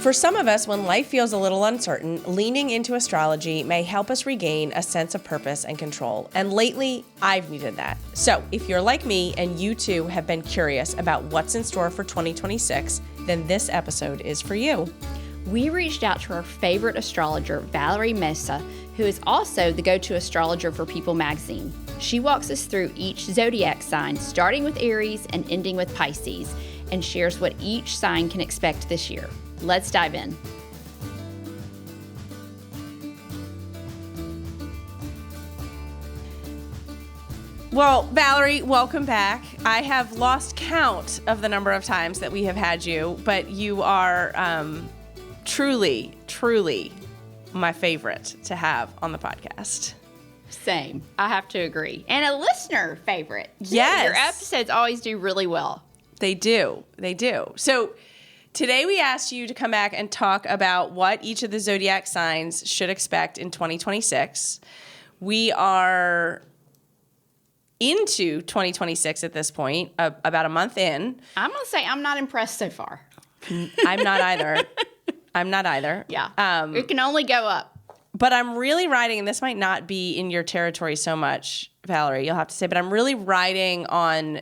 For some of us, when life feels a little uncertain, leaning into astrology may help us regain a sense of purpose and control. And lately, I've needed that. So if you're like me and you too have been curious about what's in store for 2026, then this episode is for you. We reached out to our favorite astrologer, Valerie Mesa, who is also the go-to astrologer for People magazine. She walks us through each zodiac sign, starting with Aries and ending with Pisces, and shares what each sign can expect this year. Let's dive in. Well, Valerie, welcome back. I have lost count of the number of times that we have had you, but you are truly my favorite to have on the podcast. Same. I have to agree. And a listener favorite. Yes. Your episodes always do really well. They do. So today we asked you to come back and talk about what each of the zodiac signs should expect in 2026. We are into 2026 at this point, about a month in. I'm going to say I'm not impressed so far. I'm not either. Yeah. It can only go up. But I'm really riding, and this might not be in your territory so much, Valerie, you'll have to say, but I'm really riding on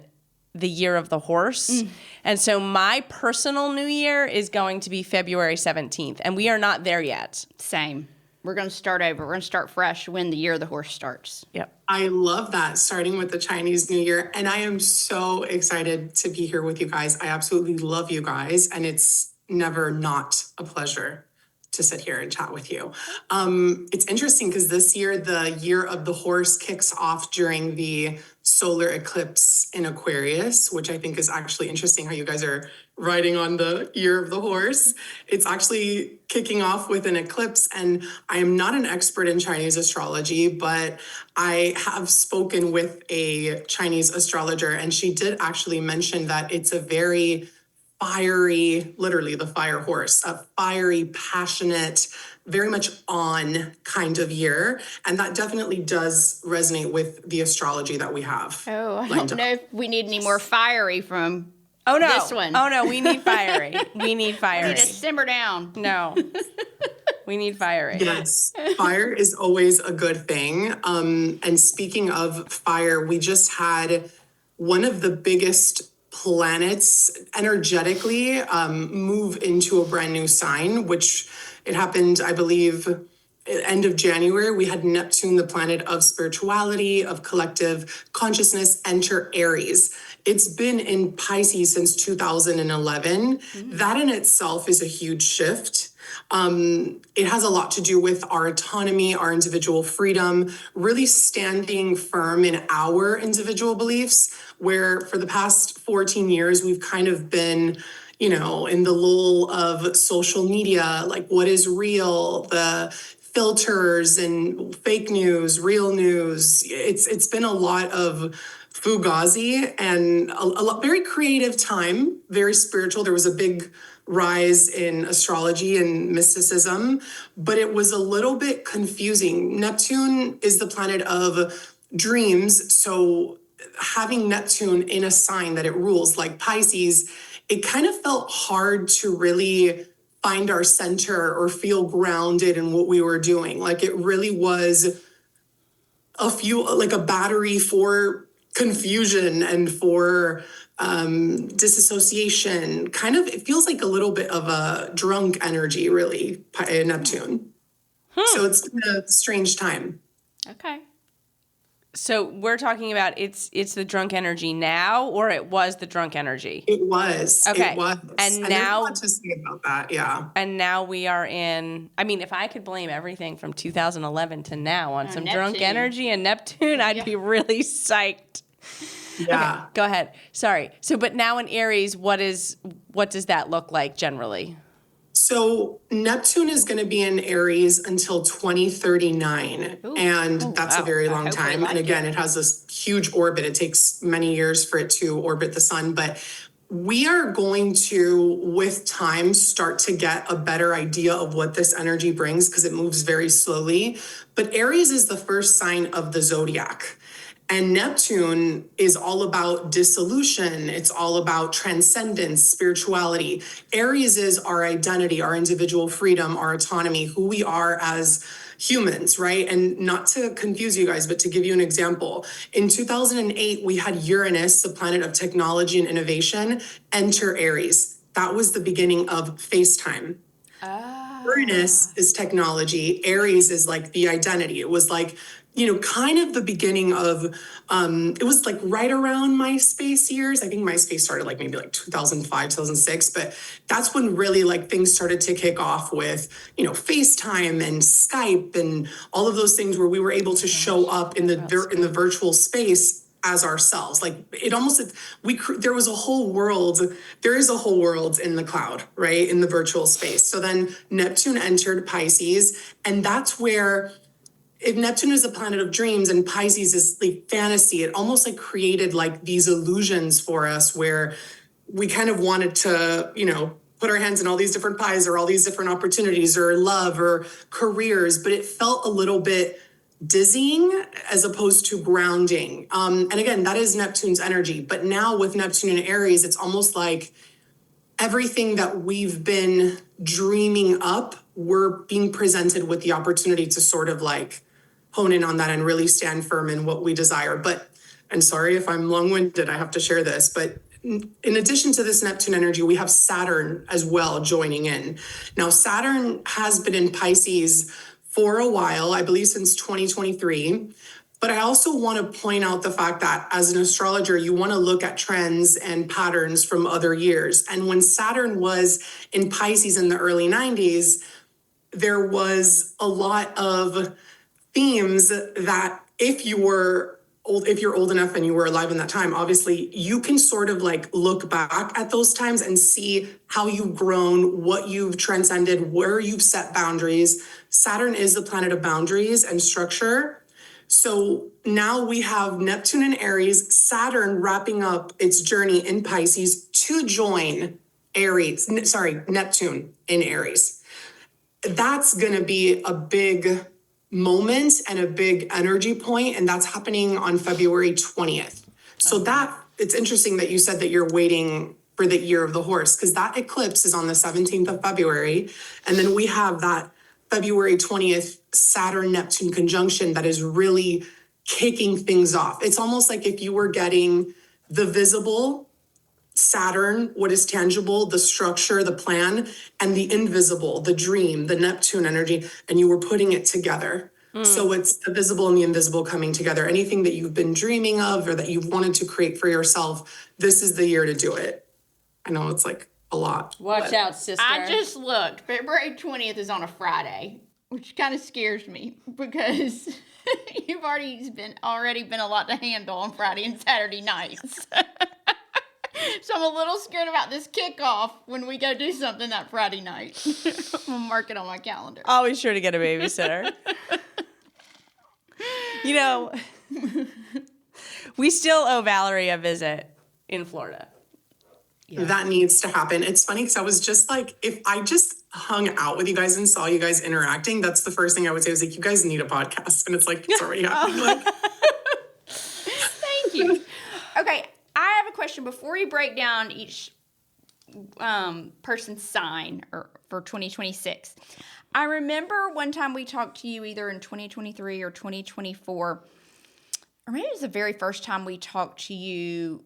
the year of the horse. And so my personal new year is going to be February 17th, and we are not there yet. Same. We're going to start over. We're going to start fresh when the year of the horse starts. Yep. I love that, starting with the Chinese New Year. And I am so excited to be here with you guys. I absolutely love you guys. And it's never not a pleasure to sit here and chat with you. It's interesting because this year, the year of the horse kicks off during the solar eclipse in Aquarius, which I think is actually interesting how you guys are riding on the year of the horse. It's actually kicking off with an eclipse. And I am not an expert in Chinese astrology, but I have spoken with a Chinese astrologer, and she did actually mention that it's a very fiery, literally the fire horse, a fiery, passionate, very much on kind of year. And that definitely does resonate with the astrology that we have. Oh, I don't know if we need any more fiery from this one. Oh, no, we need fiery. We need fiery. We need to simmer down. No, we need fiery. Yes, fire is always a good thing. And speaking of fire, we just had one of the biggest planets energetically move into a brand new sign, which it happened, I believe, end of January. We had Neptune, the planet of spirituality, of collective consciousness, enter Aries. It's been in Pisces since 2011. That in itself is a huge shift. It has a lot to do with our autonomy, our individual freedom, really standing firm in our individual beliefs, where for the past 14 years, we've kind of been, in the lull of social media, like what is real, the filters and fake news, real news. It's been a lot of fugazi and a lot, very creative time, very spiritual. There was a big rise in astrology and mysticism, but it was a little bit confusing. Neptune is the planet of dreams. So having Neptune in a sign that it rules, like Pisces, it kind of felt hard to really find our center or feel grounded in what we were doing. Like it really was like a battery for confusion and for disassociation. Kind of, it feels like a little bit of a drunk energy, really, Neptune. So it's been a strange time. Okay. So we're talking about it's the drunk energy now, or it was the drunk energy? It was. Okay. It was. And now, there's a lot to say about that, yeah. And now we are in, I mean, if I could blame everything from 2011 to now on some Neptune. drunk energy and Neptune, I'd be really psyched. Yeah. Okay, go ahead. Sorry. So, but now in Aries, what does that look like generally? So Neptune is going to be in Aries until 2039. And that's a very long time. And again, it has this huge orbit. It takes many years for it to orbit the sun. But we are going to, with time, start to get a better idea of what this energy brings because it moves very slowly. But Aries is the first sign of the zodiac. And Neptune is all about dissolution. It's all about transcendence, spirituality. Aries is our identity, our individual freedom, our autonomy, who we are as humans, right? And not to confuse you guys, but to give you an example, in 2008, we had Uranus, the planet of technology and innovation, enter Aries. That was the beginning of FaceTime. Uranus is technology. Aries is like the identity. It was like, kind of the beginning of, it was like right around MySpace years. I think MySpace started like maybe like 2005, 2006, but that's when really like things started to kick off with, FaceTime and Skype and all of those things where we were able to show up in the virtual space as ourselves. Like it almost, there is a whole world in the cloud, right? In the virtual space. So then Neptune entered Pisces, and that's where, if Neptune is a planet of dreams and Pisces is like fantasy, it almost like created like these illusions for us where we kind of wanted to, put our hands in all these different pies or all these different opportunities or love or careers, but it felt a little bit dizzying as opposed to grounding. And again, that is Neptune's energy. But now with Neptune and Aries, it's almost like everything that we've been dreaming up, we're being presented with the opportunity to sort of like hone in on that and really stand firm in what we desire. But, and sorry if I'm long-winded, I have to share this, but in addition to this Neptune energy, we have Saturn as well joining in. Now, Saturn has been in Pisces for a while, I believe since 2023. But I also want to point out the fact that as an astrologer, you want to look at trends and patterns from other years. And when Saturn was in Pisces in the early 90s, there was a lot of themes that if you're old enough and you were alive in that time, obviously you can sort of like look back at those times and see how you've grown, what you've transcended, where you've set boundaries. Saturn is the planet of boundaries and structure. So now we have Neptune in Aries, Saturn wrapping up its journey in Pisces to join Neptune in Aries. That's going to be a big moment and a big energy point, and that's happening on February 20th. So it's interesting that you said that you're waiting for the year of the horse, because that eclipse is on the 17th of February, and then we have that February 20th Saturn-Neptune conjunction that is really kicking things off. It's almost like if you were getting the visible Saturn, what is tangible, the structure, the plan, and the invisible, the dream, the Neptune energy, and you were putting it together. So it's the visible and the invisible coming together. Anything that you've been dreaming of or that you've wanted to create for yourself, this is the year to do it. I know it's like a lot. Watch out, sister. I just looked. February 20th is on a Friday, which kind of scares me because you've already been a lot to handle on Friday and Saturday nights. So I'm a little scared about this kickoff when we go do something that Friday night. I'm going to mark it on my calendar. Always sure to get a babysitter. We still owe Valerie a visit in Florida. Yeah. That needs to happen. It's funny because I was just like, if I just hung out with you guys and saw you guys interacting, that's the first thing I would say. I was like, you guys need a podcast. And it's like, it's already happening. Thank you. Okay, I have a question before we break down each person's sign for 2026. I remember one time we talked to you either in 2023 or 2024, or maybe it was the very first time we talked to you.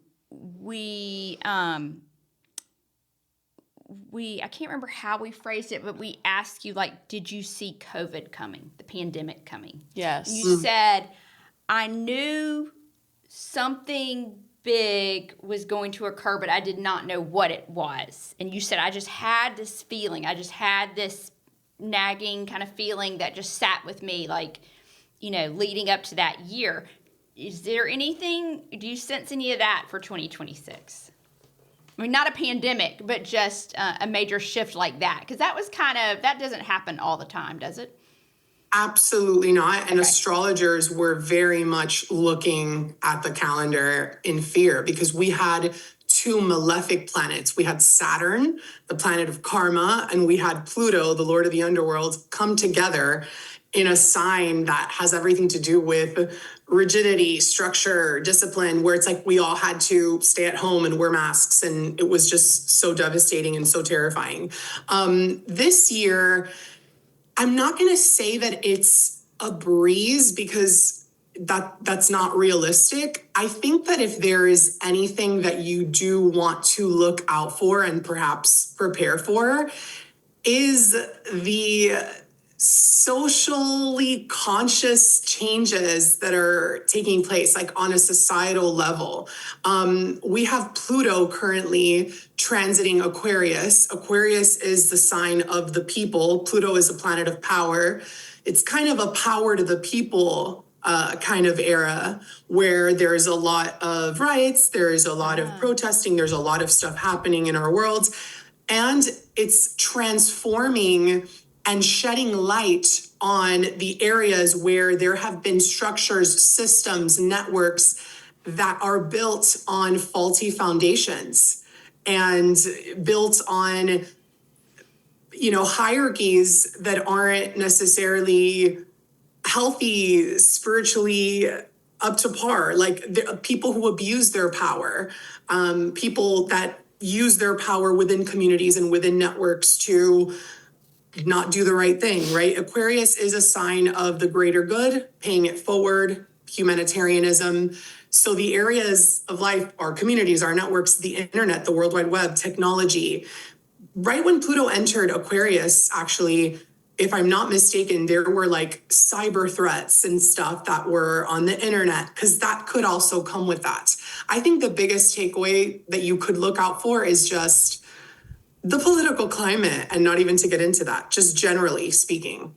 I can't remember how we phrased it, but we asked you, like, did you see COVID coming, the pandemic coming? Yes. You said, I knew something big was going to occur, but I did not know what it was. And you said, I just had this feeling. I just had this nagging kind of feeling that just sat with me, like, leading up to that year. Is there anything, do you sense any of that for 2026? I mean, not a pandemic, but just a major shift like that. Because that doesn't happen all the time, does it? Absolutely not. And astrologers were very much looking at the calendar in fear because we had two malefic planets. We had Saturn, the planet of karma, and we had Pluto, the lord of the underworld, come together. in a sign that has everything to do with rigidity, structure, discipline, where it's like we all had to stay at home and wear masks. And it was just so devastating and so terrifying. This year, I'm not going to say that it's a breeze because that's not realistic. I think that if there is anything that you do want to look out for and perhaps prepare for, is the socially conscious changes that are taking place, like on a societal level. We have Pluto currently transiting Aquarius. Aquarius is the sign of the people. Pluto is a planet of power. It's kind of a power to the people kind of era where there's a lot of riots, there's a lot of protesting, there's a lot of stuff happening in our world. And it's transforming and shedding light on the areas where there have been structures, systems, networks that are built on faulty foundations and built on, hierarchies that aren't necessarily healthy, spiritually up to par, like people who abuse their power, people that use their power within communities and within networks to not do the right thing, right? Aquarius is a sign of the greater good, paying it forward, humanitarianism. So the areas of life, our communities, our networks, the internet, the World Wide Web, technology. Right when Pluto entered Aquarius, actually, if I'm not mistaken, there were like cyber threats and stuff that were on the internet, because that could also come with that. I think the biggest takeaway that you could look out for is just the political climate, and not even to get into that, just generally speaking.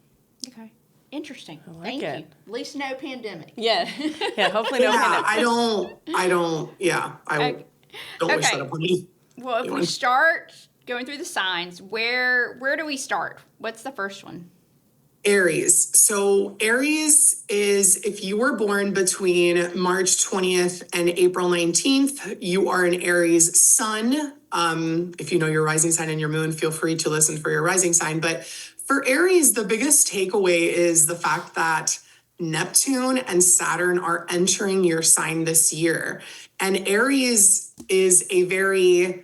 Okay. Interesting. like Thank it. you. At least no pandemic. Yeah. Yeah, hopefully no pandemic. I don't wish that upon me. Well, if we start going through the signs, where do we start? What's the first one? Aries. So Aries is, if you were born between March 20th and April 19th, you are an Aries sun. If you know your rising sign and your moon, feel free to listen for your rising sign. But for Aries, the biggest takeaway is the fact that Neptune and Saturn are entering your sign this year. And Aries is a very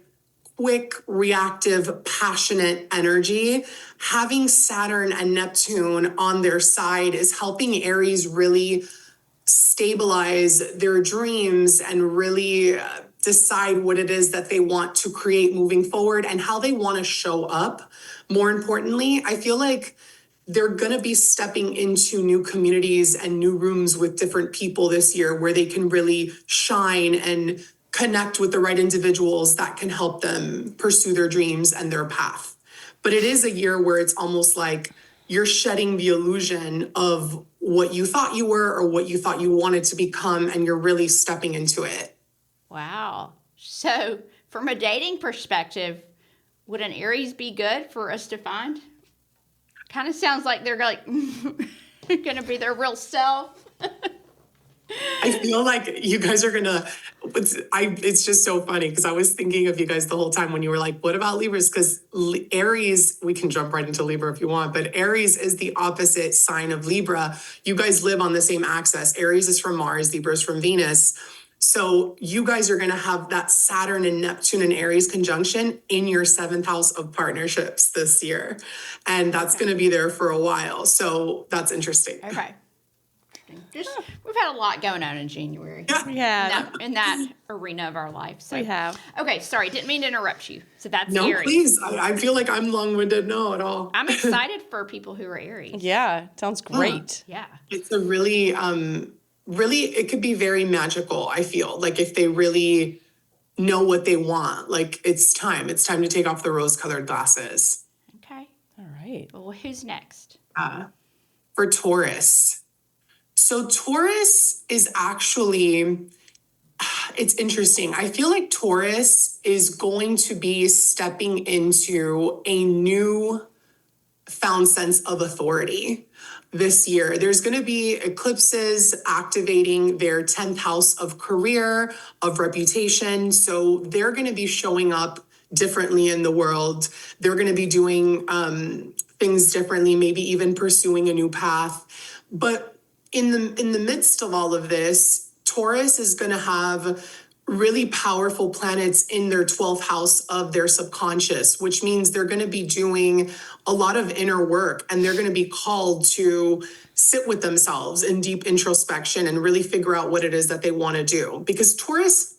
quick, reactive, passionate energy. Having Saturn and Neptune on their side is helping Aries really stabilize their dreams and really decide what it is that they want to create moving forward and how they want to show up. More importantly, I feel like they're going to be stepping into new communities and new rooms with different people this year where they can really shine and connect with the right individuals that can help them pursue their dreams and their path. But it is a year where it's almost like you're shedding the illusion of what you thought you were or what you thought you wanted to become, and you're really stepping into it. Wow. So from a dating perspective, would an Aries be good for us to find? Kind of sounds like they're like going to be their real self. I feel like you guys are gonna, it's just so funny because I was thinking of you guys the whole time when you were like, what about Libras? Because Aries, we can jump right into Libra if you want, but Aries is the opposite sign of Libra. You guys live on the same axis. Aries is from Mars, Libra is from Venus. So you guys are going to have that Saturn and Neptune and Aries conjunction in your 7th house of partnerships this year. And that's going to be there for a while. So that's interesting. Okay. Just we've had a lot going on in January. Yeah. In that arena of our life. So. We have. Okay, sorry, didn't mean to interrupt you. So that's No, Aries. please. I feel like I'm long-winded. No, at all. I'm excited for people who are Aries. Yeah, sounds great. Yeah. It's a really, it could be very magical, I feel. Like if they really know what they want, like it's time to take off the rose-colored glasses. Okay. All right. Well, who's next? For Taurus. So Taurus is actually, it's interesting. I feel like Taurus is going to be stepping into a new found sense of authority this year. There's going to be eclipses activating their 10th house of career, of reputation. So they're going to be showing up differently in the world. They're going to be doing things differently, maybe even pursuing a new path. But in the midst of all of this, Taurus is going to have really powerful planets in their 12th house of their subconscious, which means they're going to be doing a lot of inner work, and they're going to be called to sit with themselves in deep introspection and really figure out what it is that they want to do. Because Taurus,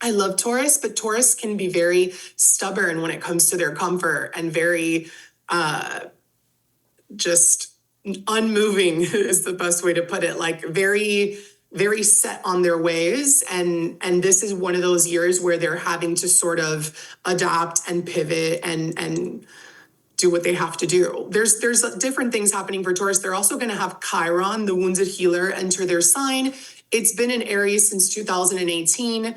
I love Taurus, but Taurus can be very stubborn when it comes to their comfort, and very just unmoving is the best way to put it. Like very, very set on their ways. And this is one of those years where they're having to sort of adapt and pivot and do what they have to do. There's different things happening for Taurus. They're also going to have Chiron, the wounded healer, enter their sign. It's been in Aries since 2018.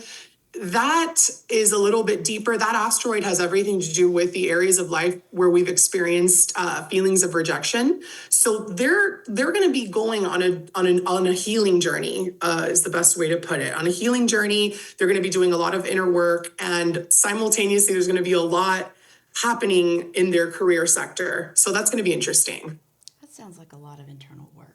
That is a little bit deeper. That asteroid has everything to do with the areas of life where we've experienced feelings of rejection. So they're going to be going on a healing journey, is the best way to put it. On a healing journey, they're going to be doing a lot of inner work, and simultaneously, there's going to be a lot happening in their career sector. So that's going to be interesting. That sounds like a lot of internal work.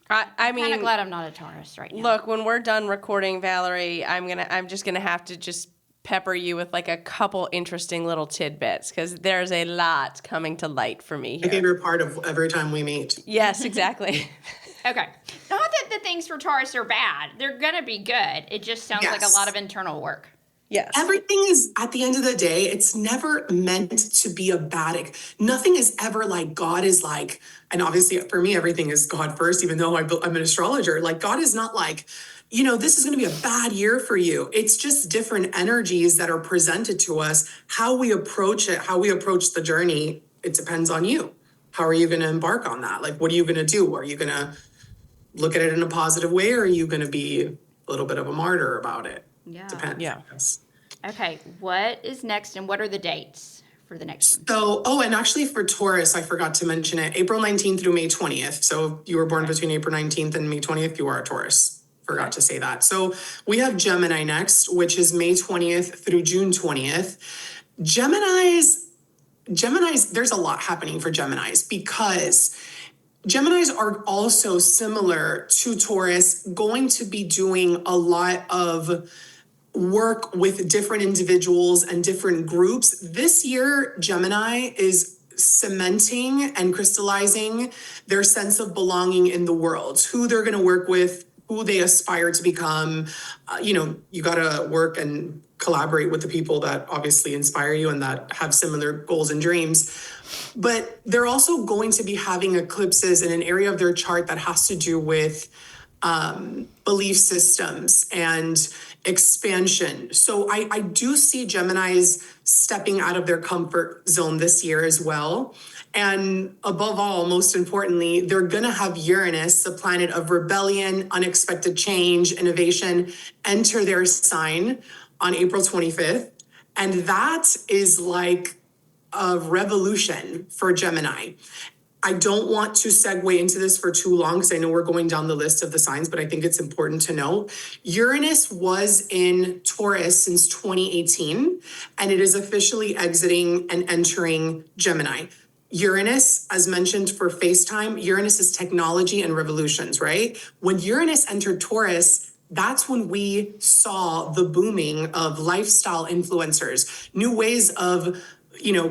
I mean, I'm kind of glad I'm not a Taurus right now. Look, when we're done recording, Valerie, I'm just gonna have to just pepper you with like a couple interesting little tidbits, because there's a lot coming to light for me here. My favorite part of every time we meet. Yes, exactly. Okay. Not that the things for Taurus are bad. They're going to be good. It just sounds like a lot of internal work. Yes. Everything is, at the end of the day, it's never meant to be nothing is ever like God is like, and obviously for me, everything is God first, even though I'm an astrologer. Like, God is not like, this is going to be a bad year for you. It's just different energies that are presented to us. How we approach it, how we approach the journey, it depends on you. How are you going to embark on that? Like, what are you going to do? Are you going to look at it in a positive way, or are you going to be a little bit of a martyr about it? Yeah. Depends. Yeah. Yes. Okay. What is next, and what are the dates for the next one? So, and actually for Taurus, I forgot to mention it, April 19th through May 20th. So if you were born between April 19th and May 20th, you are a Taurus. Forgot to say that. So we have Gemini next, which is May 20th through June 20th. Geminis, there's a lot happening for Geminis, because Geminis are also similar to Taurus, going to be doing a lot of work with different individuals and different groups. This year, Gemini is cementing and crystallizing their sense of belonging in the world, who they're going to work with, who they aspire to become. You got to work and collaborate with the people that obviously inspire you and that have similar goals and dreams. But they're also going to be having eclipses in an area of their chart that has to do with belief systems and expansion. So I do see Geminis stepping out of their comfort zone this year as well. And above all, most importantly, they're going to have Uranus, the planet of rebellion, unexpected change, innovation, enter their sign on April 25th. And that is like a revolution for Gemini. I don't want to segue into this for too long, because I know we're going down the list of the signs, but I think it's important to know. Uranus was in Taurus since 2018, and it is officially exiting and entering Gemini. Uranus, as mentioned for FaceTime, Uranus is technology and revolutions, right? When Uranus entered Taurus, that's when we saw the booming of lifestyle influencers, new ways of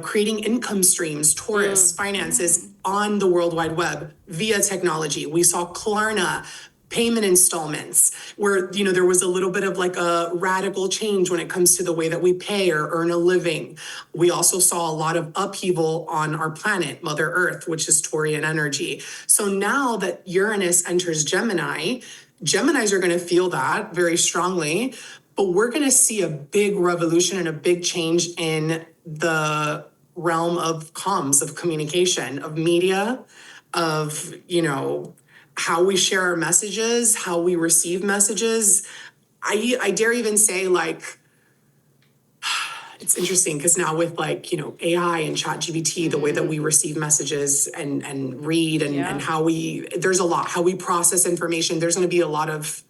creating income streams, Taurus, finances on the World Wide Web via technology. We saw Klarna, payment installments, where, there was a little bit of like a radical change when it comes to the way that we pay or earn a living. We also saw a lot of upheaval on our planet, Mother Earth, which is Taurian energy. So now that Uranus enters Gemini, Geminis are going to feel that very strongly, but we're going to see a big revolution and a big change in the realm of comms, of communication, of media, of, how we share our messages, how we receive messages. I dare even say, like, it's interesting because now with AI and ChatGPT, the way that we receive messages and read and how there's a lot, how we process information, there's going to be a lot of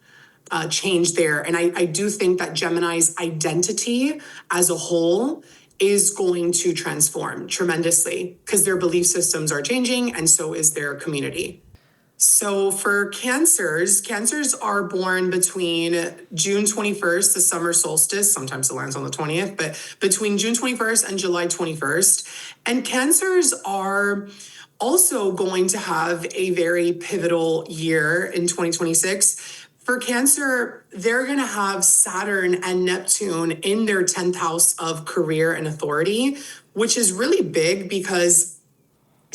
change there. And I do think that Gemini's identity as a whole is going to transform tremendously because their belief systems are changing and so is their community. So for cancers are born between June 21st, the summer solstice, sometimes it lands on the 20th, but between June 21st and July 21st. And cancers are also going to have a very pivotal year in 2026. For Cancer, they're going to have Saturn and Neptune in their 10th house of career and authority, which is really big because,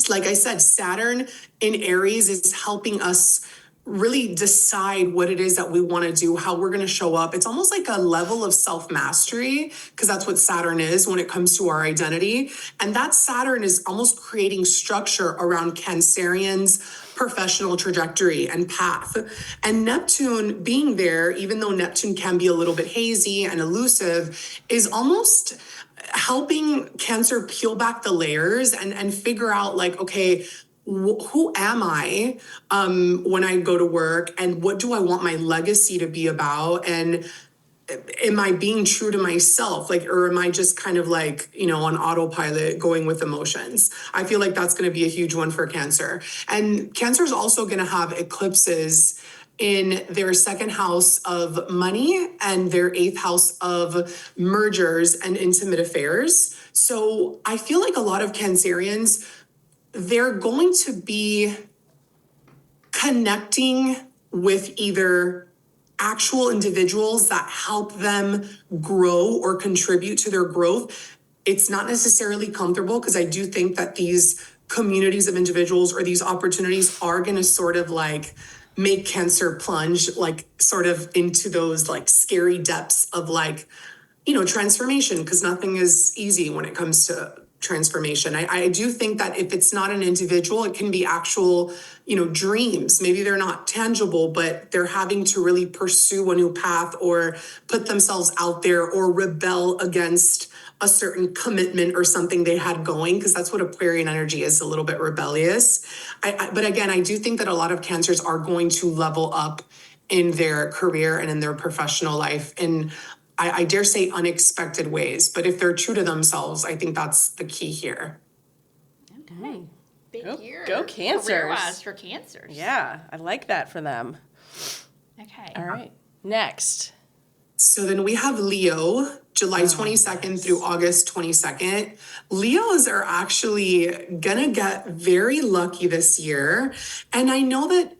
like I said, Saturn in Aries is helping us really decide what it is that we want to do, how we're going to show up. It's almost like a level of self-mastery, because that's what Saturn is when it comes to our identity. And that Saturn is almost creating structure around Cancerians' professional trajectory and path. And Neptune being there, even though Neptune can be a little bit hazy and elusive, is almost helping Cancer peel back the layers and figure out, like, okay, who am I when I go to work, and what do I want my legacy to be about? And am I being true to myself? Like, or am I just kind of like, on autopilot going with emotions? I feel like that's going to be a huge one for Cancer. And Cancer is also going to have eclipses in their second house of money and their eighth house of mergers and intimate affairs. So I feel like a lot of Cancerians, they're going to be connecting with either actual individuals that help them grow or contribute to their growth. It's not necessarily comfortable, because I do think that these communities of individuals or these opportunities are going to sort of like make Cancer plunge like sort of into those like scary depths of like, transformation, because nothing is easy when it comes to transformation. I do think that if it's not an individual, it can be actual, dreams. Maybe they're not tangible, but they're having to really pursue a new path or put themselves out there or rebel against a certain commitment or something they had going, because that's what Aquarian energy is, a little bit rebellious. But again, I do think that a lot of Cancers are going to level up in their career and in their professional life in, I dare say, unexpected ways. But if they're true to themselves, I think that's the key here. Okay. Big year. Go Cancers. Career-wise for Cancers. Yeah, I like that for them. Okay. All right. Next. So then we have Leo, July 22nd through August 22nd. Leos are actually gonna get very lucky this year. And I know that,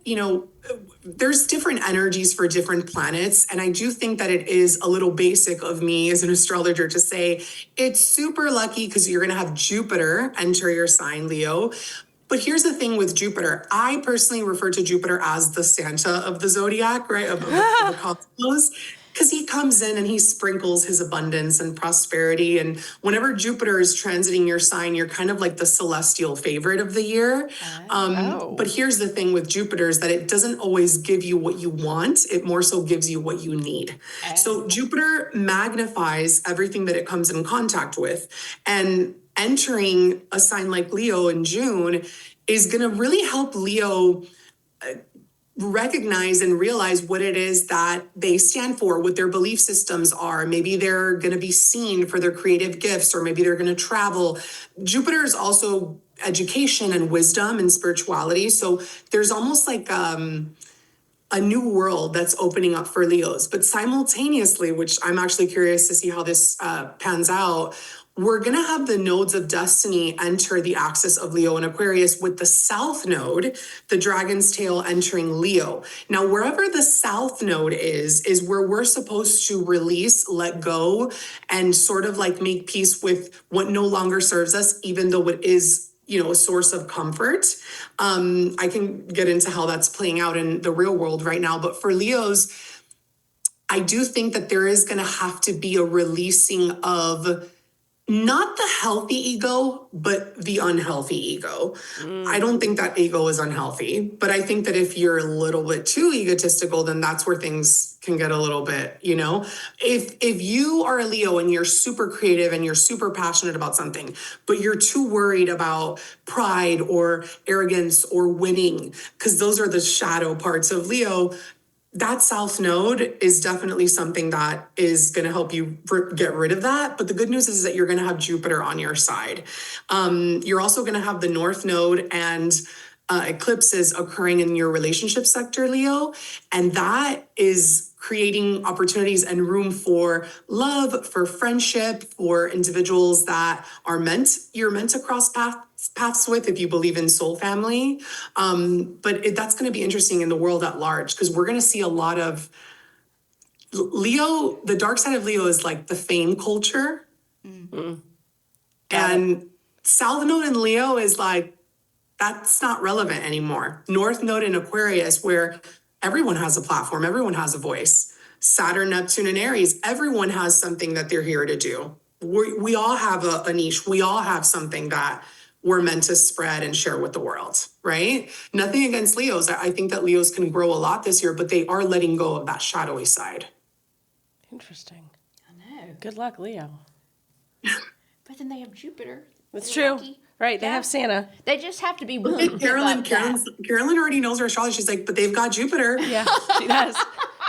there's different energies for different planets. And I do think that it is a little basic of me as an astrologer to say it's super lucky because you're gonna have Jupiter enter your sign, Leo. But here's the thing with Jupiter. I personally refer to Jupiter as the Santa of the zodiac, right? Of the cosmos. Because he comes in and he sprinkles his abundance and prosperity. And whenever Jupiter is transiting your sign, you're kind of like the celestial favorite of the year. But here's the thing with Jupiter is that it doesn't always give you what you want. It more so gives you what you need. So Jupiter magnifies everything that it comes in contact with. And entering a sign like Leo in June is going to really help Leo recognize and realize what it is that they stand for, what their belief systems are. Maybe they're going to be seen for their creative gifts, or maybe they're going to travel. Jupiter is also education and wisdom and spirituality. So there's almost like a new world that's opening up for Leos. But simultaneously, which I'm actually curious to see how this pans out, we're going to have the nodes of destiny enter the axis of Leo and Aquarius, with the south node, the dragon's tail, entering Leo. Now, wherever the south node is where we're supposed to release, let go, and sort of like make peace with what no longer serves us, even though it is, a source of comfort. I can get into how that's playing out in the real world right now. But for Leos, I do think that there is going to have to be a releasing of not the healthy ego, but the unhealthy ego. I don't think that ego is unhealthy, but I think that if you're a little bit too egotistical, then that's where things can get a little bit, If you are a Leo and you're super creative and you're super passionate about something, but you're too worried about pride or arrogance or winning, because those are the shadow parts of Leo, that South Node is definitely something that is going to help you get rid of that. But the good news is that you're going to have Jupiter on your side. You're also going to have the North Node and eclipses occurring in your relationship sector, Leo. And that is creating opportunities and room for love, for friendship, for individuals that you're meant to cross paths with if you believe in soul family. But that's going to be interesting in the world at large, because we're going to see a lot of Leo. The dark side of Leo is like the fame culture. Mm-hmm. And South Node in Leo is like, that's not relevant anymore. North Node in Aquarius, where everyone has a platform, everyone has a voice. Saturn, Neptune, and Aries, everyone has something that they're here to do. We all have a niche. We all have something that we're meant to spread and share with the world, right? Nothing against Leos. I think that Leos can grow a lot this year, but they are letting go of that shadowy side. Interesting. I know. Good luck, Leo. But then they have Jupiter. That's true. Lucky. Right, they have Santa. They just have to be willing to Carolyn already knows her astrology. She's like, but they've got Jupiter. Yeah, she does.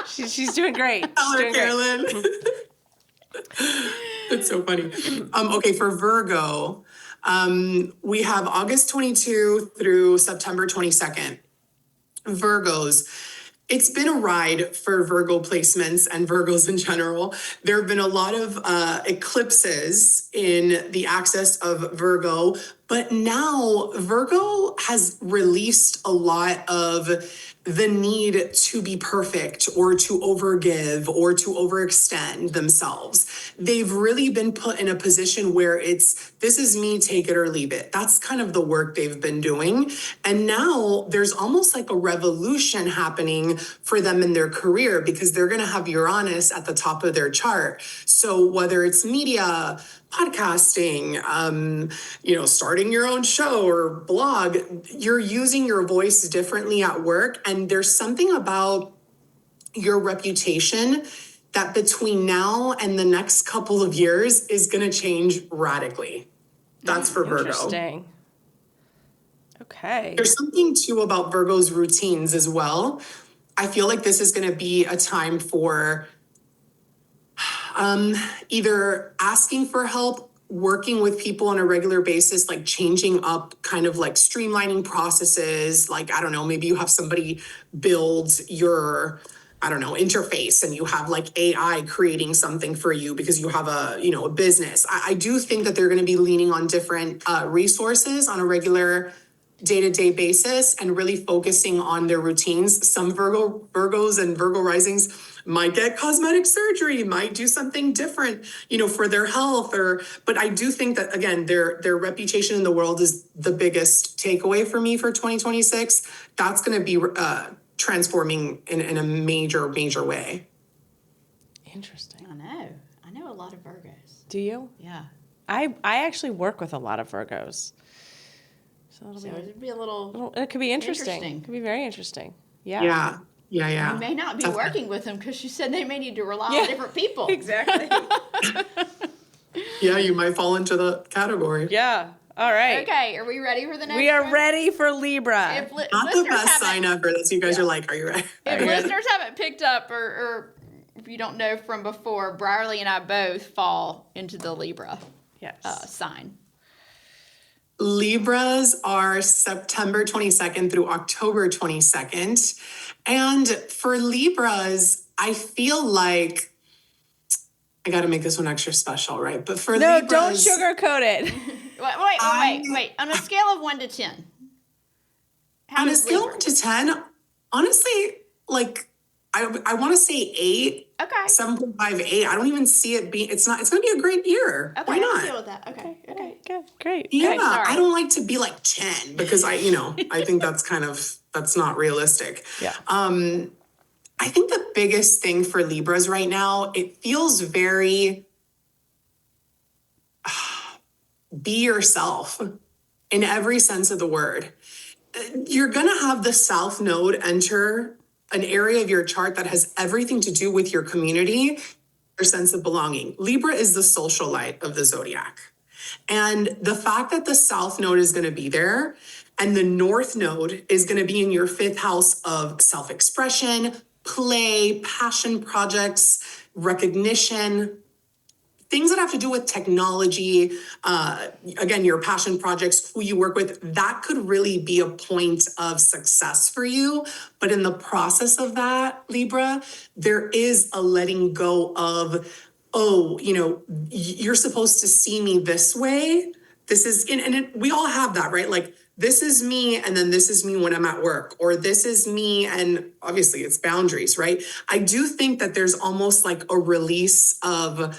She's doing great. Tell her, Carolyn. That's so funny. Okay, for Virgo, we have August 22 through September 22nd. Virgos. It's been a ride for Virgo placements and Virgos in general. There have been a lot of eclipses in the axis of Virgo, but now Virgo has released a lot of the need to be perfect or to overgive or to overextend themselves. They've really been put in a position where this is me, take it or leave it. That's kind of the work they've been doing. And now there's almost like a revolution happening for them in their career, because they're going to have Uranus at the top of their chart. So whether it's media, podcasting, starting your own show or blog, you're using your voice differently at work. And there's something about your reputation that between now and the next couple of years is going to change radically. That's for Virgo. Interesting. Okay. There's something too about Virgo's routines as well. I feel like this is going to be a time for either asking for help, working with people on a regular basis, like changing up, kind of like streamlining processes. Like, I don't know, maybe you have somebody build your, interface, and you have like AI creating something for you because you have a business. I do think that they're going to be leaning on different resources on a regular day-to-day basis and really focusing on their routines. Some Virgos and Virgo risings might get cosmetic surgery, might do something different, for their health, but I do think that, again, their reputation in the world is the biggest takeaway for me for 2026. That's going to be transforming in a major, major way. Interesting. I know a lot of Virgos. Do you? Yeah. I actually work with a lot of Virgos. So it'd be a little. It could be interesting. It could be very interesting. Yeah. Yeah. You may not be working with them because you said they may need to rely on different people. Exactly. Yeah, you might fall into the category. Yeah. All right. Okay, are we ready for the next one? We are ready for Libra. Not the best sign ever that you guys are like, are you ready? If listeners haven't picked up or if you don't know from before, Brierley and I both fall into the Libra sign. Libras are September 22nd through October 22nd. And for Libras, I feel like I got to make this one extra special, right? But for Libras, don't sugarcoat it. Wait. On a scale of 1 to 10. On a scale of 1 to 10, honestly, like I want to say 8. Okay. 7.5, 8. I don't even see it being, it's going to be a great year. Okay, why not? I can deal with that. Okay. Good. Great. Yeah, okay, I don't like to be like 10 because I think that's not realistic. Yeah. I think the biggest thing for Libras right now, it feels very be yourself in every sense of the word. You're going to have the South Node enter an area of your chart that has everything to do with your community, your sense of belonging. Libra is the socialite of the zodiac. And the fact that the South Node is going to be there and the North Node is going to be in your 5th house of self-expression, play, passion projects, recognition, things that have to do with technology, again, your passion projects, who you work with, that could really be a point of success for you. But in the process of that, Libra, there is a letting go of, oh, you're supposed to see me this way. This is, we all have that, right? Like, this is me, and then this is me when I'm at work, or this is me, and obviously it's boundaries, right? I do think that there's almost like a release of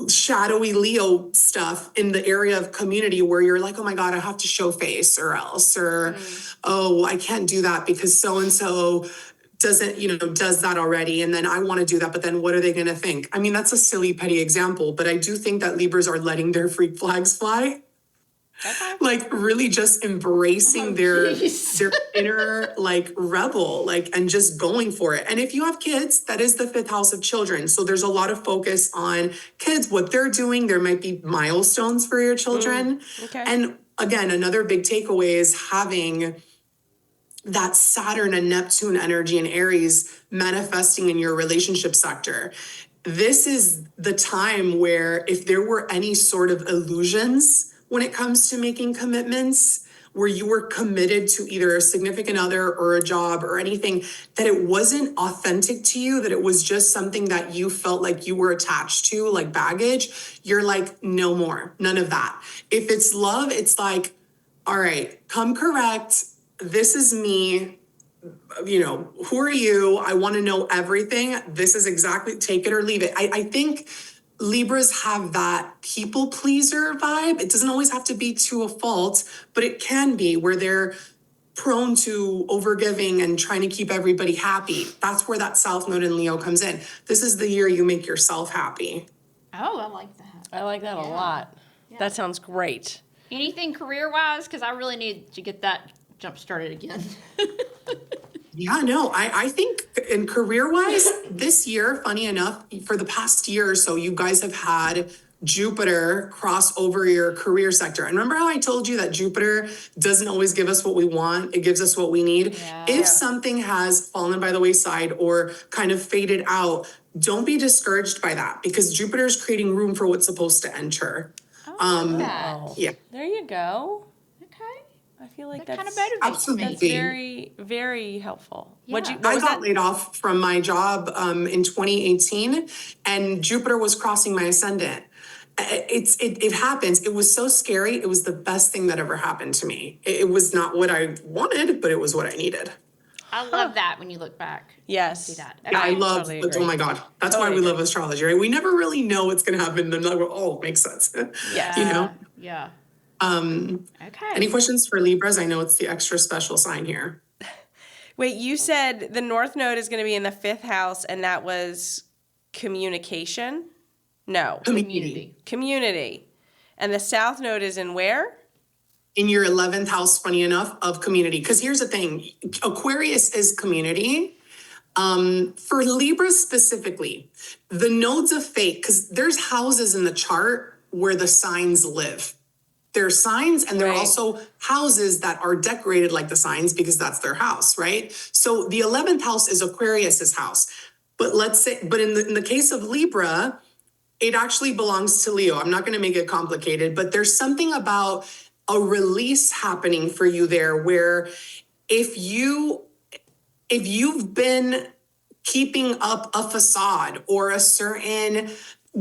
shadowy Leo stuff in the area of community where you're like, oh my God, I have to show face or else, or, oh, I can't do that because so-and-so doesn't, does that already. And then I want to do that, but then what are they going to think? I mean, that's a silly, petty example, but I do think that Libras are letting their freak flags fly. Okay. Like really just embracing their inner like rebel, like, and just going for it. And if you have kids, that is the 5th house of children. So there's a lot of focus on kids, what they're doing. There might be milestones for your children. Okay. And again, another big takeaway is having that Saturn and Neptune energy in Aries manifesting in your relationship sector. This is the time where if there were any sort of illusions when it comes to making commitments, where you were committed to either a significant other or a job or anything, that it wasn't authentic to you, that it was just something that you felt like you were attached to, like baggage, you're like, no more, none of that. If it's love, it's like, all right, come correct. This is me. Who are you? I want to know everything. This is exactly, take it or leave it. I think Libras have that people pleaser vibe. It doesn't always have to be to a fault, but it can be where they're prone to overgiving and trying to keep everybody happy. That's where that South Node in Leo comes in. This is the year you make yourself happy. Oh, I like that. I like that a lot. Yeah. That sounds great. Anything career-wise? Because I really need to get that jump started again. Yeah, no, I think in career-wise, this year, funny enough, for the past year or so, you guys have had Jupiter cross over your career sector. And remember how I told you that Jupiter doesn't always give us what we want, it gives us what we need? Yeah. If something has fallen by the wayside or kind of faded out, don't be discouraged by that, because Jupiter is creating room for what's supposed to enter. Wow. Yeah. There you go. Okay. I feel like That kind that's of motivates absolutely. me. That's very, very helpful. Yeah. What I was got that? laid off from my job in 2018, and Jupiter was crossing my ascendant. It happens. It was so scary. It was the best thing that ever happened to me. It was not what I wanted, but it was what I needed. I love that when you look back. Yes. See that. Yeah, I Okay. love, totally oh agree. my God. That's Totally why we agree. love astrology, right? We never really know what's going to happen. Then like, oh, it makes sense. Yes. Yeah. Okay. Any questions for Libras? I know it's the extra special sign here. Wait, you said the North Node is going to be in the 5th house, and that was communication? No. Community. And the South Node is in where? In your 11th house, funny enough, of community. Because here's the thing, Aquarius is community. For Libras specifically, the nodes of fate, because there's houses in the chart where the signs live. There are signs, and there are Right. also houses that are decorated like the signs because that's their house, right? So the 11th house is Aquarius's house. But in the case of Libra, it actually belongs to Leo. I'm not going to make it complicated, but there's something about a release happening for you there where if you've been keeping up a facade or a certain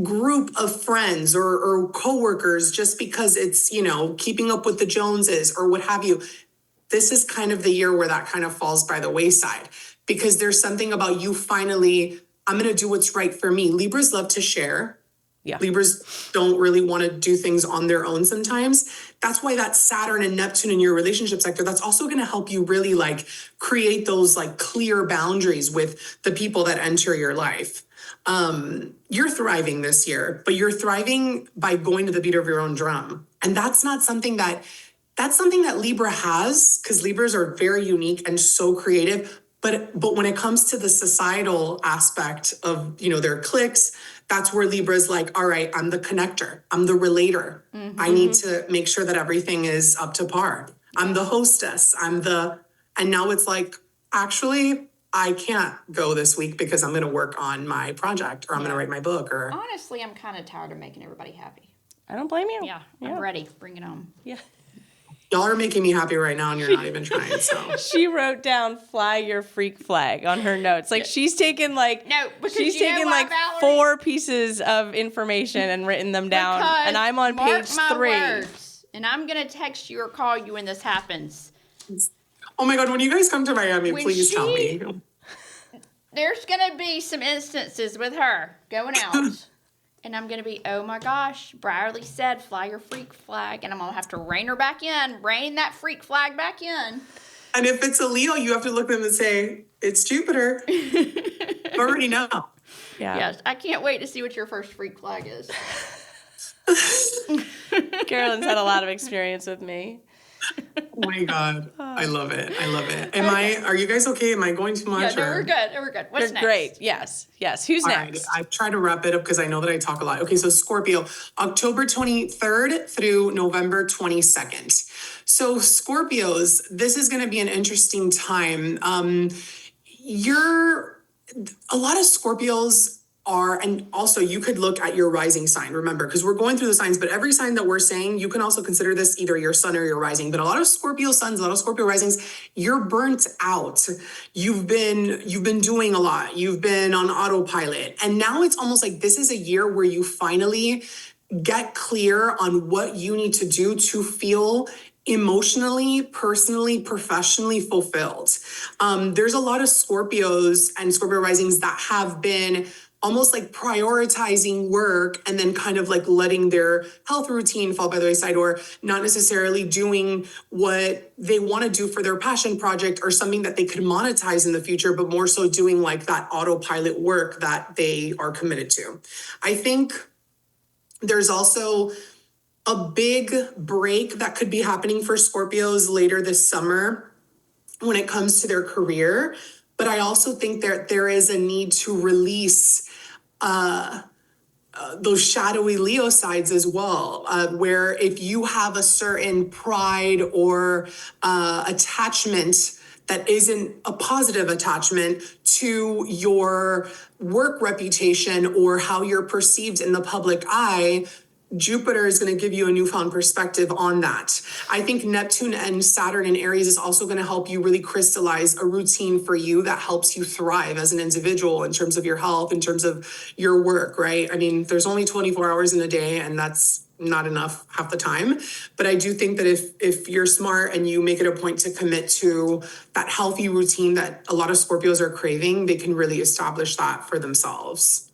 group of friends or coworkers just because it's, keeping up with the Joneses or what have you, this is kind of the year where that kind of falls by the wayside, because there's something about you finally, I'm going to do what's right for me. Libras love to share. Yeah. Libras don't really want to do things on their own sometimes. That's why that Saturn and Neptune in your relationship sector, that's also going to help you really like create those like clear boundaries with the people that enter your life. You're thriving this year, but you're thriving by going to the beat of your own drum. And that's something that Libra has, because Libras are very unique and so creative. But when it comes to the societal aspect of, their cliques, that's where Libra's like, all right, I'm the connector. I'm the relator. Mm-hmm. I need to make sure that everything is up to par. I'm the hostess. And now it's like, actually, I can't go this week because I'm going to work on my project or I'm going to write my book or. Honestly, I'm kind of tired of making everybody happy. I don't blame you. Yeah, I'm ready. Bring it on. Yeah. Y'all are making me happy right now and you're not even trying, so. She wrote down "fly your freak flag" on her notes. Like she's taken like she's taken like Valerie? 4 pieces of information and written them down, Because and I'm on mark page my 3. words, and I'm gonna text you or call you when this happens. Oh my God, when you guys come to Miami, When please tell me. There's gonna be some instances with her going out. And I'm going to be, oh my gosh, Brierley said fly your freak flag. And I'm going to have to rein that freak flag back in. And if it's a Leo, you have to look at them and say, it's Jupiter. You already know. Yeah. Yes, I can't wait to see what your first freak flag is. Carolyn's had a lot of experience with me. Oh my God. I love it. I love it. Are you guys okay? Am I going too much? Yeah, no, we're good. We're good. What's You're next? great. Yes. Who's All next? right. I try to wrap it up because I know that I talk a lot. Okay, so Scorpio, October 23rd through November 22nd. So Scorpios, this is going to be an interesting time. A lot of Scorpios are, and also you could look at your rising sign, remember, because we're going through the signs, but every sign that we're saying, you can also consider this either your sun or your rising. But a lot of Scorpio suns, a lot of Scorpio risings, you're burnt out. You've been doing a lot. You've been on autopilot. And now it's almost like this is a year where you finally get clear on what you need to do to feel emotionally, personally, professionally fulfilled. There's a lot of Scorpios and Scorpio risings that have been almost like prioritizing work and then kind of like letting their health routine fall by the wayside, or not necessarily doing what they want to do for their passion project or something that they could monetize in the future, but more so doing like that autopilot work that they are committed to. I think there's also a big break that could be happening for Scorpios later this summer when it comes to their career. But I also think that there is a need to release those shadowy Leo sides as well, where if you have a certain pride or attachment that isn't a positive attachment to your work reputation or how you're perceived in the public eye, Jupiter is going to give you a newfound perspective on that. I think Neptune and Saturn in Aries is also going to help you really crystallize a routine for you that helps you thrive as an individual in terms of your health, in terms of your work, right? I mean, there's only 24 hours in a day, and that's not enough half the time. But I do think that if you're smart and you make it a point to commit to that healthy routine that a lot of Scorpios are craving, they can really establish that for themselves.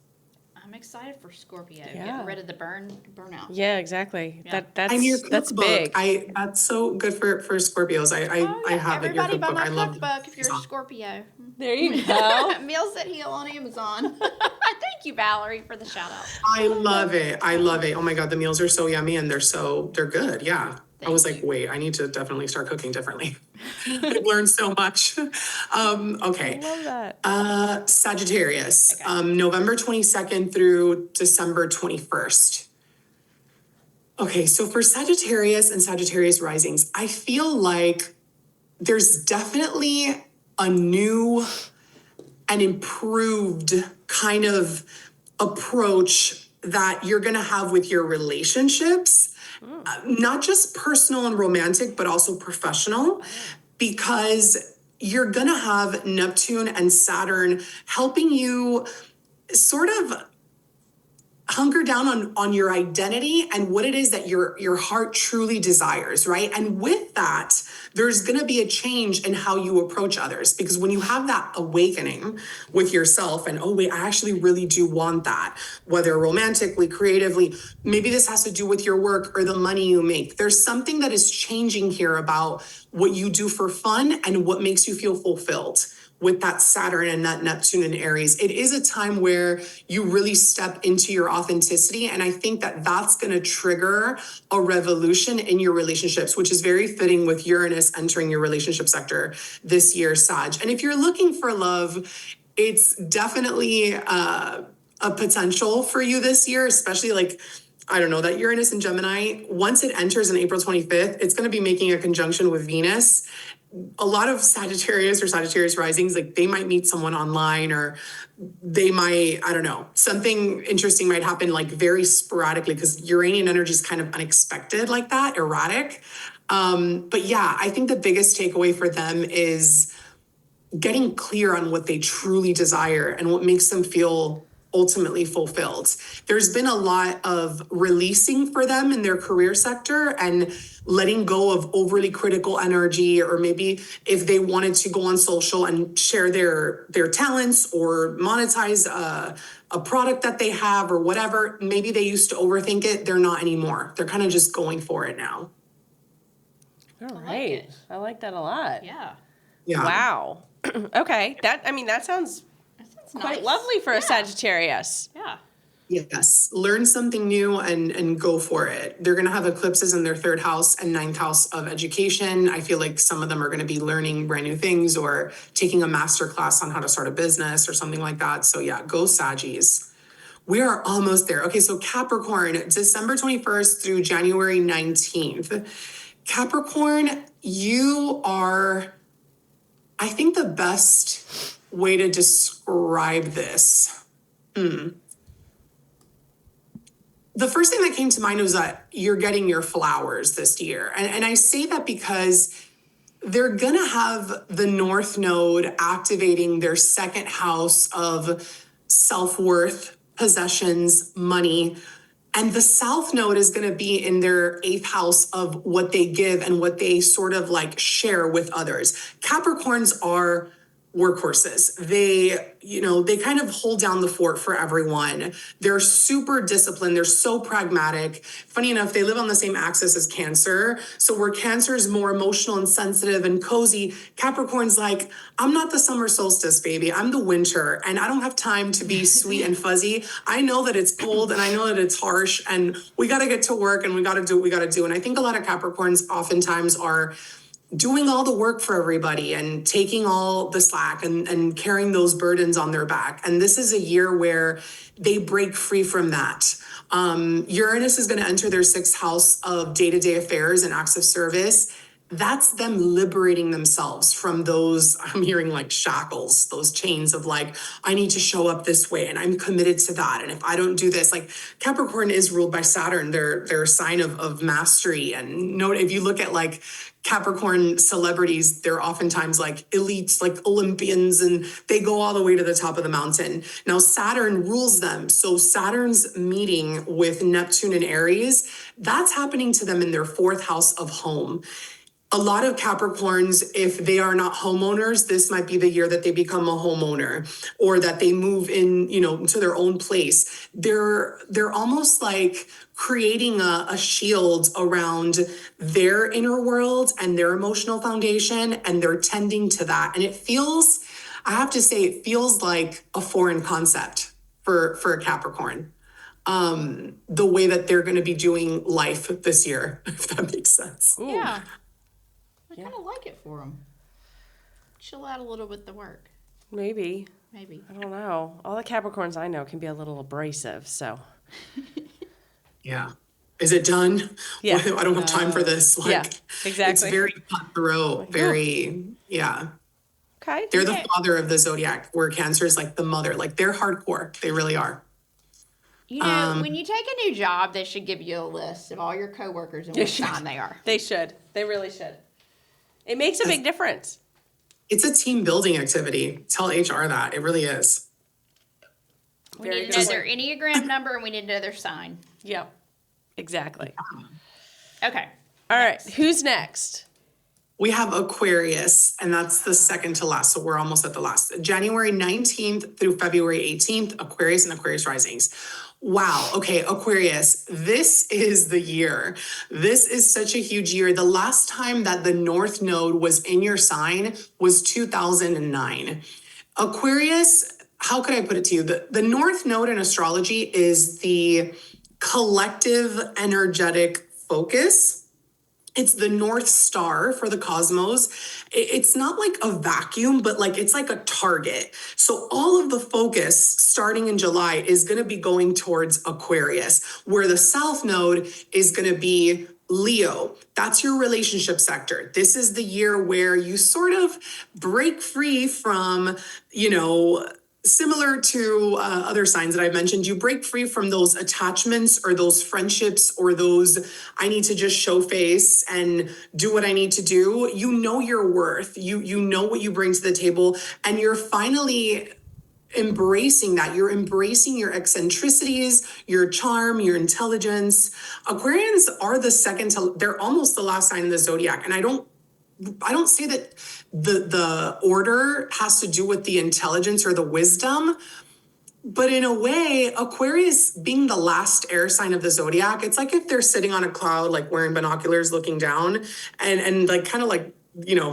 I'm excited for Scorpio. Yeah. Getting rid of the burnout. Yeah, exactly. Yeah. That's big. That's so good for Scorpios. I have it. Your Everybody buy cookbook. my I love cookbook if you're a Amazon. Scorpio. There you go. Meals that Heal on Amazon. Thank you, Valerie, for the shout out. I love it. I love it. Oh my God, the meals are so yummy and they're good. Yeah. I was like, wait, I need to definitely start cooking differently. I've learned so much. Okay. I love that. Sagittarius, November 22nd through December 21st. Okay, so for Sagittarius and Sagittarius risings, I feel like there's definitely a new and improved kind of approach that you're going to have with your relationships. Not just personal and romantic, but also professional, because you're going to have Neptune and Saturn helping you sort of hunker down on your identity and what it is that your heart truly desires, right? And with that, there's going to be a change in how you approach others, because when you have that awakening with yourself and, oh wait, I actually really do want that, whether romantically, creatively, maybe this has to do with your work or the money you make. There's something that is changing here about what you do for fun and what makes you feel fulfilled. With that Saturn and that Neptune and Aries, it is a time where you really step into your authenticity. And I think that that's going to trigger a revolution in your relationships, which is very fitting with Uranus entering your relationship sector this year, Sag. And if you're looking for love, it's definitely a potential for you this year, especially like, I don't know, that Uranus in Gemini, once it enters on April 25th, it's going to be making a conjunction with Venus. a lot of Sagittarius or Sagittarius risings, like they might meet someone online, or they might, I don't know, something interesting might happen like very sporadically, because Uranian energy is kind of unexpected like that, erratic. But yeah, I think the biggest takeaway for them is getting clear on what they truly desire and what makes them feel ultimately fulfilled. There's been a lot of releasing for them in their career sector and letting go of overly critical energy, or maybe if they wanted to go on social and share their talents or monetize a product that they have or whatever, maybe they used to overthink it. They're not anymore. They're kind of just going for it now. All right. I like that a lot. Yeah. Yeah. Wow. Okay. That sounds quite nice. lovely for a Sagittarius. Yeah. Yes. Learn something new and go for it. They're going to have eclipses in their 3rd house and 9th house of education. I feel like some of them are going to be learning brand new things or taking a master class on how to start a business or something like that. So yeah, go Saggies. We are almost there. Okay, so Capricorn, December 21st through January 19th. Capricorn, you are, I think the best way to describe this. The first thing that came to mind was that you're getting your flowers this year. And I say that because they're going to have the North Node activating their 2nd house of self-worth, possessions, money. And the South Node is going to be in their 8th house of what they give and what they sort of like share with others. Capricorns are workhorses. They kind of hold down the fort for everyone. They're super disciplined. They're so pragmatic. Funny enough, they live on the same axis as Cancer. So where Cancer is more emotional and sensitive and cozy, Capricorn's like, I'm not the summer solstice, baby. I'm the winter, and I don't have time to be sweet and fuzzy. I know that it's cold and I know that it's harsh, and we got to get to work and we got to do what we got to do. And I think a lot of Capricorns oftentimes are doing all the work for everybody and taking all the slack and carrying those burdens on their back. And this is a year where they break free from that. Uranus is going to enter their 6th house of day-to-day affairs and acts of service. That's them liberating themselves from those, I'm hearing like shackles, those chains of like, I need to show up this way and I'm committed to that. And if I don't do this, like Capricorn is ruled by Saturn. They're a sign of mastery. And note, if you look at like Capricorn celebrities, they're oftentimes like elites, like Olympians, and they go all the way to the top of the mountain. Now, Saturn rules them. So Saturn's meeting with Neptune and Aries, that's happening to them in their 4th house of home. A lot of Capricorns, if they are not homeowners, this might be the year that they become a homeowner or that they move in, to their own place. They're almost like creating a shield around their inner world and their emotional foundation, and they're tending to that. And I have to say, it feels like a foreign concept for a Capricorn. The way that they're going to be doing life this year, if that makes sense. Ooh. Yeah. I kind of like it for them. Chill out a little with the work. Maybe. I don't know. All the Capricorns I know can be a little abrasive, so. Yeah. Is it done? Yeah. I don't have time for this. Yeah, exactly. It's very cutthroat, yeah. Okay. They're the father of the zodiac, where Cancer is like the mother. Like they're hardcore. They really are. When you take a new job, they should give you a list of all your coworkers and what time they are. They should. They really should. It makes a big difference. It's a team building activity. Tell HR that. It really is. We need to know their Enneagram number and we need to know their sign. Yep. Exactly. Okay. All right. Who's next? We have Aquarius, and that's the second to last. So we're almost at the last. January 19th through February 18th, Aquarius and Aquarius risings. Wow. Okay, Aquarius, this is the year. This is such a huge year. The last time that the North Node was in your sign was 2009. Aquarius, how could I put it to you? The North Node in astrology is the collective energetic focus. It's the North Star for the cosmos. It's not like a vacuum, but like it's like a target. So all of the focus starting in July is going to be going towards Aquarius, where the South Node is going to be Leo, that's your relationship sector. This is the year where you sort of break free from, similar to other signs that I've mentioned, you break free from those attachments or those friendships or those, I need to just show face and do what I need to do. You know your worth. You know what you bring to the table, and you're finally embracing that. You're embracing your eccentricities, your charm, your intelligence. Aquarians are they're almost the last sign in the zodiac. And I don't say that the order has to do with the intelligence or the wisdom, but in a way, Aquarius being the last air sign of the zodiac, it's like if they're sitting on a cloud, like wearing binoculars, looking down and like kind of like,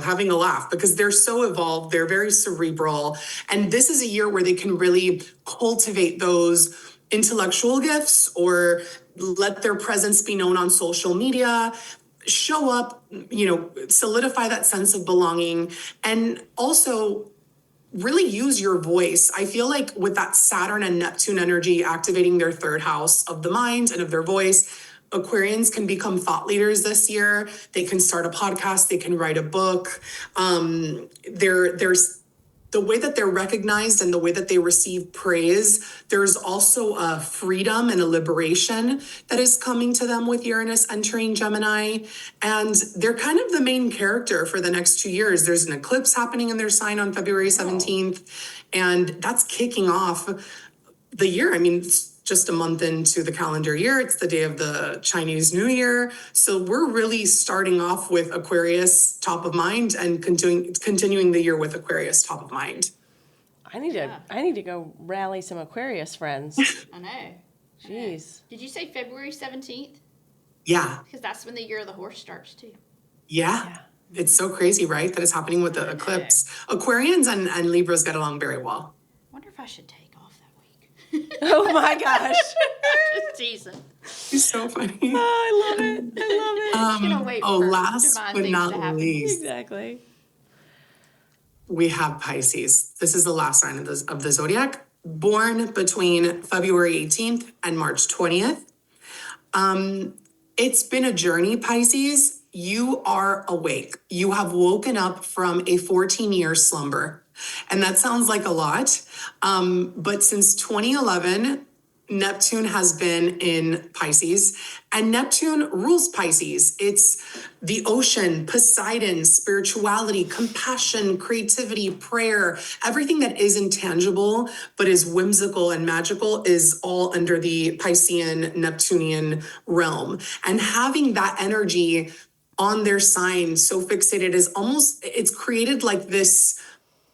having a laugh, because they're so evolved, they're very cerebral. And this is a year where they can really cultivate those intellectual gifts or let their presence be known on social media, show up, solidify that sense of belonging, and also really use your voice. I feel like with that Saturn and Neptune energy activating their third house of the mind and of their voice, Aquarians can become thought leaders this year. They can start a podcast. They can write a book. There's the way that they're recognized and the way that they receive praise. There's also a freedom and a liberation that is coming to them with Uranus entering Gemini. And they're kind of the main character for the next 2 years. There's an eclipse happening in their sign on February 17th. And that's kicking off the year. I mean, it's just a month into the calendar year. It's the day of the Chinese New Year. So we're really starting off with Aquarius top of mind and continuing the year with Aquarius top of mind. I need to go rally some Aquarius friends. I know. Jeez. Did you say February 17th? Yeah. Because that's when the year of the horse starts too. Yeah. It's so crazy, right? That is happening with the eclipse. Aquarians and Libras get along very well. I wonder if I should take off that week. Oh my gosh. Just teasing. It's so funny. Oh, I love it. Just gonna wait for last divine but things not to happen. least, Exactly. we have Pisces. This is the last sign of the zodiac, born between February 18th and March 20th. It's been a journey, Pisces. You are awake. You have woken up from a 14-year slumber. And that sounds like a lot. But since 2011, Neptune has been in Pisces, and Neptune rules Pisces. It's the ocean, Poseidon, spirituality, compassion, creativity, prayer, everything that is intangible but is whimsical and magical is all under the Piscean Neptunian realm. And having that energy on their sign so fixated is it's created like this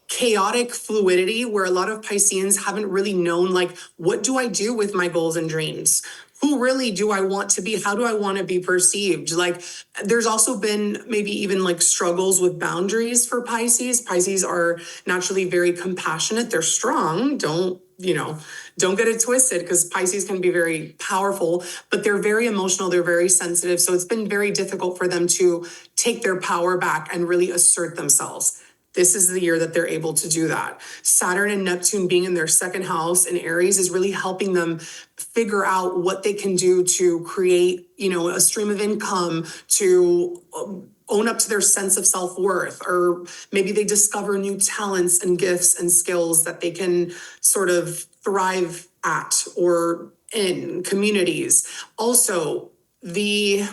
chaotic fluidity where a lot of Pisceans haven't really known, like, what do I do with my goals and dreams? Who really do I want to be? How do I want to be perceived? Like, there's also been maybe even like struggles with boundaries for Pisces. Pisces are naturally very compassionate. They're strong. Don't get it twisted, because Pisces can be very powerful, but they're very emotional. They're very sensitive. So it's been very difficult for them to take their power back and really assert themselves. This is the year that they're able to do that. Saturn and Neptune being in their second house in Aries is really helping them figure out what they can do to create, a stream of income, to own up to their sense of self-worth, or maybe they discover new talents and gifts and skills that they can sort of thrive at or in communities. Also, their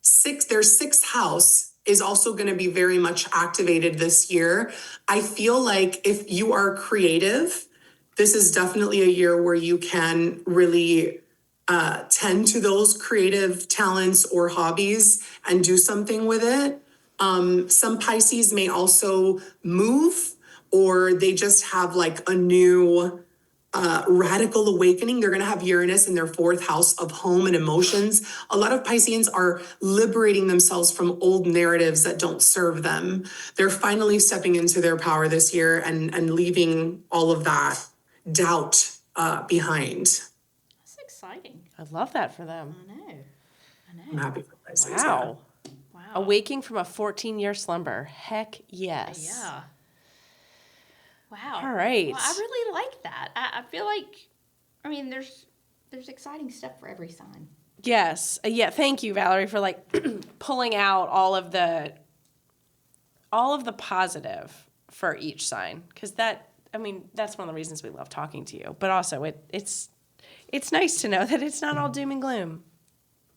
sixth house is also going to be very much activated this year. I feel like if you are creative, this is definitely a year where you can really tend to those creative talents or hobbies and do something with it. Some Pisces may also move, or they just have like a new radical awakening. They're going to have Uranus in their fourth house of home and emotions. A lot of Pisceans are liberating themselves from old narratives that don't serve them. They're finally stepping into their power this year and leaving all of that doubt behind. That's exciting. I love that for them. I know. I'm happy for Pisces. Wow. Wow. Awaking from a 14-year slumber. Heck yes. Yeah. Wow. All right. Well, I really like that. I feel like, there's exciting stuff for every sign. Yes. Yeah. Thank you, Valerie, for like pulling out all of the positive for each sign. Because that's one of the reasons we love talking to you. But also it's nice to know that it's not all doom and gloom.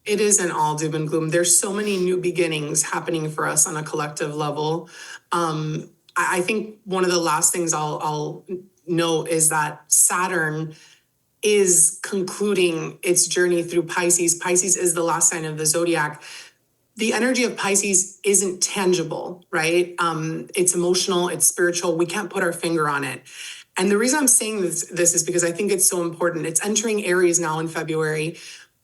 It isn't all doom and gloom. There's so many new beginnings happening for us on a collective level. I think one of the last things I'll note is that Saturn is concluding its journey through Pisces. Pisces is the last sign of the zodiac. The energy of Pisces isn't tangible, right? It's emotional, it's spiritual. We can't put our finger on it. And the reason I'm saying this is because I think it's so important. It's entering Aries now in February.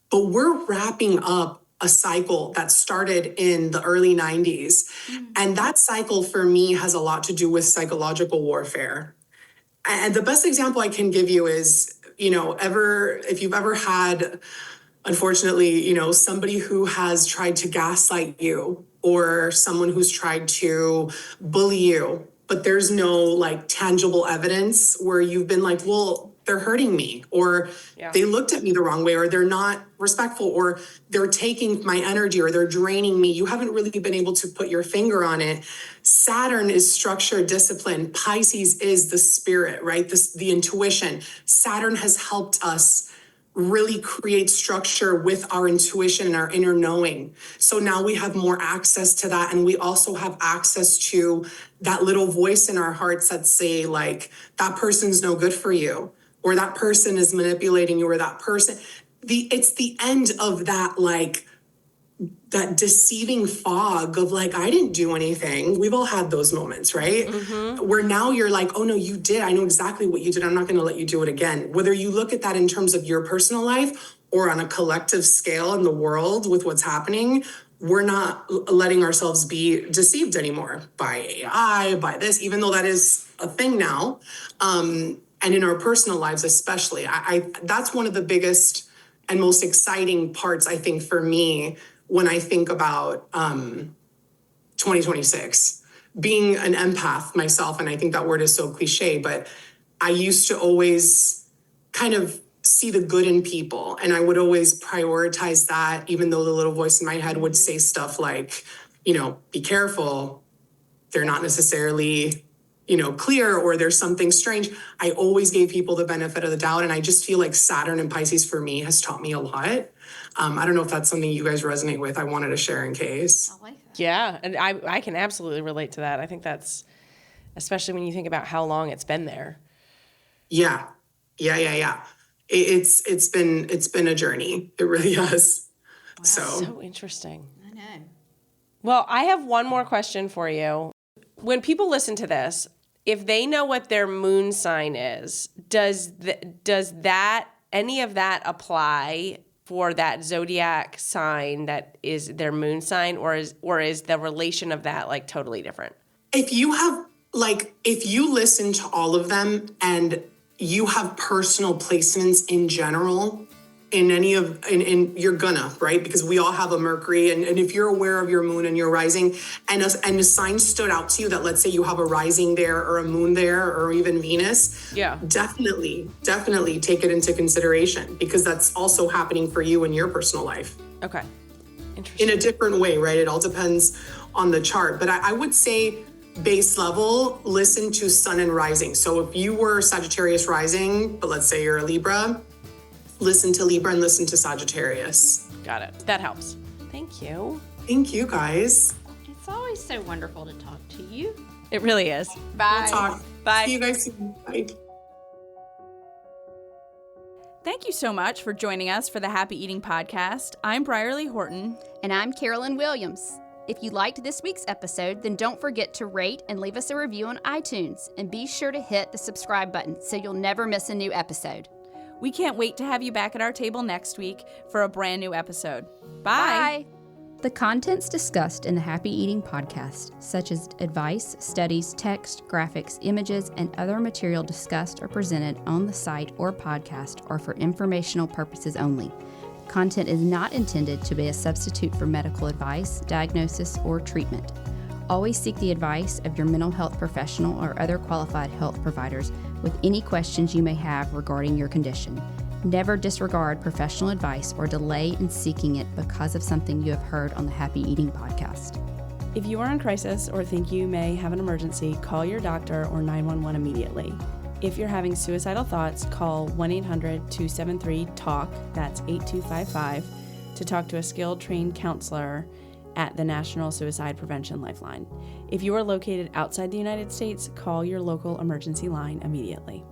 But we're wrapping up a cycle that started in the early 90s. And that cycle for me has a lot to do with psychological warfare. And the best example I can give you is, if you've ever had, unfortunately, somebody who has tried to gaslight you or someone who's tried to bully you, but there's no like tangible evidence where you've been like, well, they're hurting me, or they looked at me the wrong way, or they're not respectful, or they're taking my energy, or they're draining me. You haven't really been able to put your finger on it. Saturn is structure, discipline. Pisces is the spirit, right? The intuition. Saturn has helped us really create structure with our intuition and our inner knowing. So now we have more access to that. And we also have access to that little voice in our hearts that say like, that person's no good for you, or that person is manipulating you, or that person, it's the end of that, like that deceiving fog of like, I didn't do anything. We've all had those moments, right? Where now you're like, oh no, you did. I know exactly what you did. I'm not going to let you do it again. Whether you look at that in terms of your personal life or on a collective scale in the world with what's happening, we're not letting ourselves be deceived anymore by AI, by this, even though that is a thing now. And in our personal lives, especially, that's one of the biggest and most exciting parts, I think, for me, when I think about 2026, being an empath myself, and I think that word is so cliche, but I used to always kind of see the good in people, and I would always prioritize that, even though the little voice in my head would say stuff like, be careful, they're not necessarily clear, or there's something strange. I always gave people the benefit of the doubt. And I just feel like Saturn and Pisces for me has taught me a lot. I don't know if that's something you guys resonate with. I wanted to share in case. I like that. Yeah. And I can absolutely relate to that. I think that's, especially when you think about how long it's been there. Yeah. It's been a journey. It really has. Wow, so interesting. I know. Well, I have one more question for you. When people listen to this, if they know what their moon sign is, does that any of that apply for that zodiac sign that is their moon sign, or is the relation of that like totally different? If you listen to all of them and you have personal placements in general in you're gonna, right? Because we all have a Mercury, and if you're aware of your moon and your rising, and a sign stood out to you that, let's say you have a rising there or a moon there or even Venus, definitely take it into consideration, because that's also happening for you in your personal life. Okay. Interesting. In a different way, right? It all depends on the chart. But I would say base level, listen to sun and rising. So if you were Sagittarius rising, but let's say you're a Libra, listen to Libra and listen to Sagittarius. Got it. That helps. Thank you. Thank you, guys. It's always so wonderful to talk to you. It really is. Bye. We'll talk. Bye. See you guys soon. Bye. Thank you so much for joining us for the Happy Eating Podcast. I'm Brierley Horton. And I'm Carolyn Williams. If you liked this week's episode, then don't forget to rate and leave us a review on iTunes. And be sure to hit the subscribe button so you'll never miss a new episode. We can't wait to have you back at our table next week for a brand new episode. Bye. The contents discussed in the Happy Eating Podcast, such as advice, studies, text, graphics, images, and other material discussed or presented on the site or podcast, are for informational purposes only. Content is not intended to be a substitute for medical advice, diagnosis, or treatment. Always seek the advice of your mental health professional or other qualified health providers with any questions you may have regarding your condition. Never disregard professional advice or delay in seeking it because of something you have heard on the Happy Eating podcast. If you are in crisis or think you may have an emergency, call your doctor or 911 immediately. If you're having suicidal thoughts, call 1-800-273-TALK, that's 8255, to talk to a skilled trained counselor at the National Suicide Prevention Lifeline. If you are located outside the United States, call your local emergency line immediately.